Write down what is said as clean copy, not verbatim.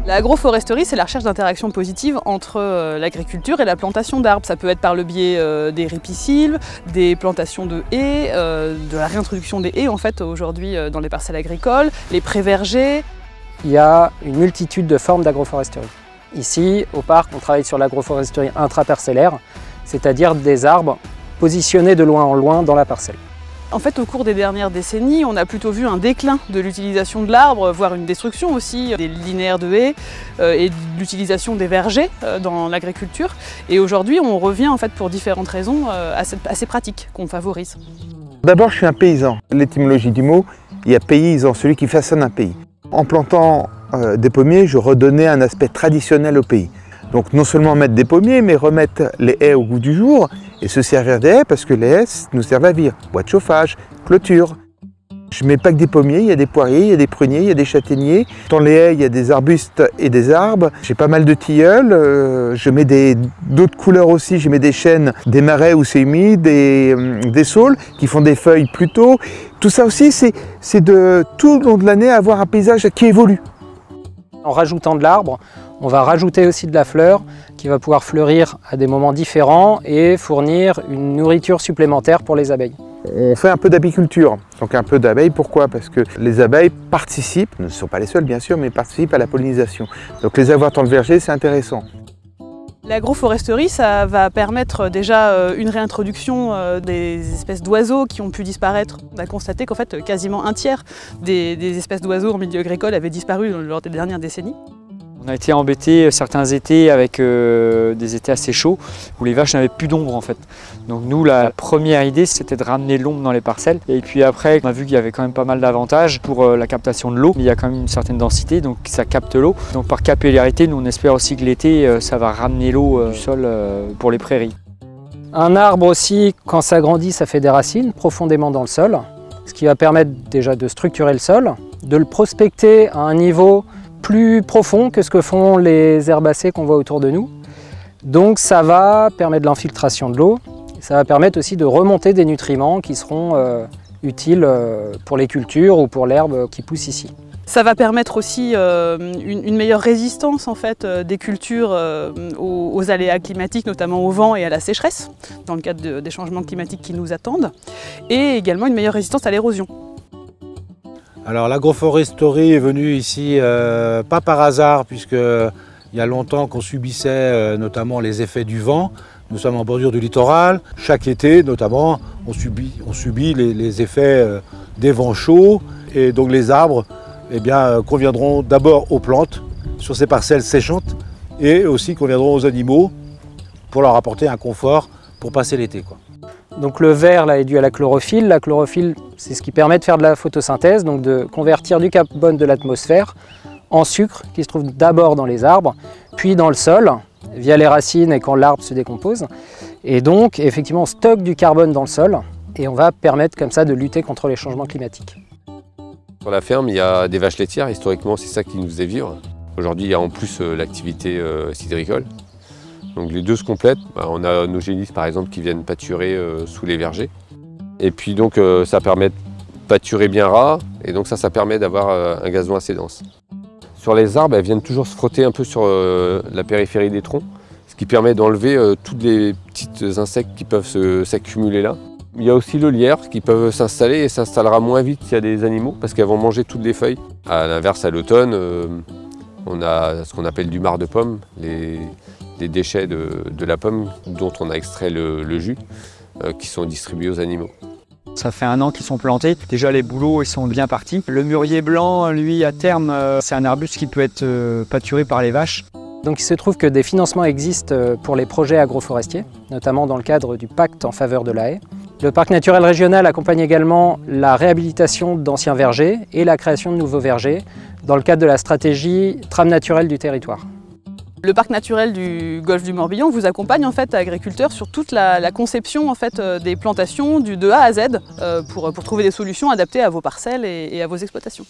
L'agroforesterie, c'est la recherche d'interactions positives entre l'agriculture et la plantation d'arbres. Ça peut être par le biais des ripisylves, des plantations de haies, de la réintroduction des haies en fait aujourd'hui dans les parcelles agricoles, les pré-vergers. Il y a une multitude de formes d'agroforesterie. Ici, au parc, on travaille sur l'agroforesterie intraparcellaire, c'est-à-dire des arbres positionnés de loin en loin dans la parcelle. En fait, au cours des dernières décennies, on a plutôt vu un déclin de l'utilisation de l'arbre, voire une destruction aussi des linéaires de haies et de l'utilisation des vergers dans l'agriculture. Et aujourd'hui, on revient en fait pour différentes raisons à ces pratiques qu'on favorise. D'abord, je suis un paysan. L'étymologie du mot, il y a paysan, celui qui façonne un pays. En plantant des pommiers, je redonnais un aspect traditionnel au pays. Donc non seulement mettre des pommiers, mais remettre les haies au goût du jour et se servir des haies parce que les haies nous servent à vivre. Bois de chauffage, clôture. Je mets pas que des pommiers, il y a des poiriers, il y a des pruniers, il y a des châtaigniers. Dans les haies, il y a des arbustes et des arbres. J'ai pas mal de tilleuls. Je mets d'autres couleurs aussi. Je mets des chênes, des marais où c'est humide, des saules qui font des feuilles plus tôt. Tout ça aussi, c'est de tout le long de l'année avoir un paysage qui évolue. En rajoutant de l'arbre, on va rajouter aussi de la fleur qui va pouvoir fleurir à des moments différents et fournir une nourriture supplémentaire pour les abeilles. On fait un peu d'apiculture, donc un peu d'abeilles. Pourquoi? Parce que les abeilles participent, ne sont pas les seules bien sûr, mais participent à la pollinisation. Donc les avoir dans le verger, c'est intéressant. L'agroforesterie, ça va permettre déjà une réintroduction des espèces d'oiseaux qui ont pu disparaître. On a constaté qu'en fait quasiment un tiers des espèces d'oiseaux en milieu agricole avaient disparu lors des dernières décennies. On a été embêtés certains étés avec des étés assez chauds où les vaches n'avaient plus d'ombre en fait. Donc nous, la première idée, c'était de ramener l'ombre dans les parcelles. Et puis après, on a vu qu'il y avait quand même pas mal d'avantages pour la captation de l'eau. Il y a quand même une certaine densité, donc ça capte l'eau. Donc par capillarité, nous on espère aussi que l'été, ça va ramener l'eau du sol pour les prairies. Un arbre aussi, quand ça grandit, ça fait des racines profondément dans le sol, ce qui va permettre déjà de structurer le sol, de le prospecter à un niveau plus profond que ce que font les herbacées qu'on voit autour de nous. Donc ça va permettre de l'infiltration de l'eau, ça va permettre aussi de remonter des nutriments qui seront utiles pour les cultures ou pour l'herbe qui pousse ici. Ça va permettre aussi une meilleure résistance en fait, des cultures aux aléas climatiques, notamment au vent et à la sécheresse, dans le cadre des changements climatiques qui nous attendent, et également une meilleure résistance à l'érosion. Alors l'agroforesterie est venue ici pas par hasard, puisqu'il y a longtemps qu'on subissait notamment les effets du vent. Nous sommes en bordure du littoral. Chaque été notamment, on subit les effets des vents chauds, et donc les arbres conviendront d'abord aux plantes sur ces parcelles séchantes, et aussi conviendront aux animaux pour leur apporter un confort pour passer l'été. Donc le vert là est dû à la chlorophylle. La chlorophylle, c'est ce qui permet de faire de la photosynthèse, donc de convertir du carbone de l'atmosphère en sucre qui se trouve d'abord dans les arbres, puis dans le sol, via les racines et quand l'arbre se décompose. Et donc effectivement on stocke du carbone dans le sol et on va permettre comme ça de lutter contre les changements climatiques. Sur la ferme, il y a des vaches laitières. Historiquement, c'est ça qui nous faisait vivre. Aujourd'hui, il y a en plus l'activité cidricole. Donc les deux se complètent. On a nos génisses par exemple qui viennent pâturer sous les vergers. Et puis donc ça permet de pâturer bien ras, et donc ça permet d'avoir un gazon assez dense. Sur les arbres, elles viennent toujours se frotter un peu sur la périphérie des troncs, ce qui permet d'enlever tous les petits insectes qui peuvent s'accumuler là. Il y a aussi le lierre qui peuvent s'installer et s'installera moins vite s'il y a des animaux parce qu'elles vont manger toutes les feuilles. À l'inverse, à l'automne, on a ce qu'on appelle du marc de pomme, des déchets de la pomme dont on a extrait le jus, qui sont distribués aux animaux. Ça fait 1 an qu'ils sont plantés. Déjà les bouleaux ils sont bien partis. Le mûrier blanc, lui à terme, c'est un arbuste qui peut être pâturé par les vaches. Donc il se trouve que des financements existent pour les projets agroforestiers, notamment dans le cadre du pacte en faveur de la haie. Le parc naturel régional accompagne également la réhabilitation d'anciens vergers et la création de nouveaux vergers dans le cadre de la stratégie trame naturelle du territoire. Le parc naturel du golfe du Morbihan vous accompagne en fait, agriculteurs, sur toute la conception en fait, des plantations de A à Z pour trouver des solutions adaptées à vos parcelles et à vos exploitations.